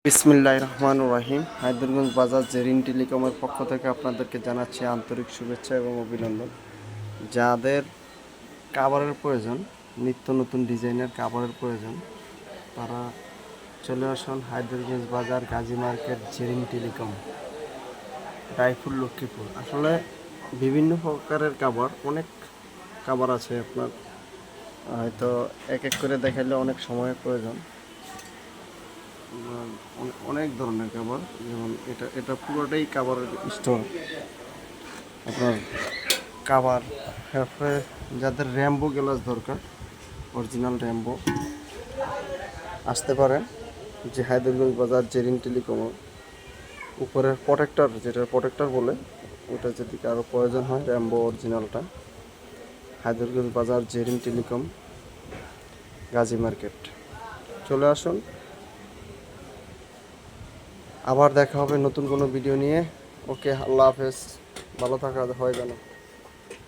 বিসমিল্লাহির রহমানির রহিম। হায়দরগঞ্জ বাজার জেরিন টেলিকমের পক্ষ থেকে আপনাদেরকে জানাচ্ছি আন্তরিক শুভেচ্ছা এবং অভিনন্দন। যাদের কাভারের প্রয়োজন, নিত্য নতুন ডিজাইনের কাভারের প্রয়োজন, তারা চলে আসুন হায়দরগঞ্জ বাজার গাজী মার্কেট জেরিন টেলিকম, রায়পুর লক্ষ্মীপুর। আসলে বিভিন্ন প্রকারের কাভার, অনেক কাভার আছে। আপনার হয়তো এক এক করে দেখাইলে অনেক সময়ের প্রয়োজন। অনেক ধরনের কাভার, যেমন এটা এটা পুরোটাই কাভারের স্টোর। আপনার কাভার, তারপরে যাদের র্যাম্বো গ্লাস দরকার, অরিজিনাল র্যাম্বো, আসতে পারেন যে হায়দরগঞ্জ বাজার জেরিন টেলিকম। উপরের প্রোটেক্টর, যেটা প্রোটেক্টর বলে, ওটা যদি কারো প্রয়োজন হয়, র্যাম্বো অরিজিনালটা, হায়দরগঞ্জ বাজার জেরিন টেলিকম গাজী মার্কেট চলে আসুন। আবার দেখা হবে নতুন কোনো ভিডিও নিয়ে। ওকে, আল্লাহ হাফেজ। ভালো থাকা হয় যেন।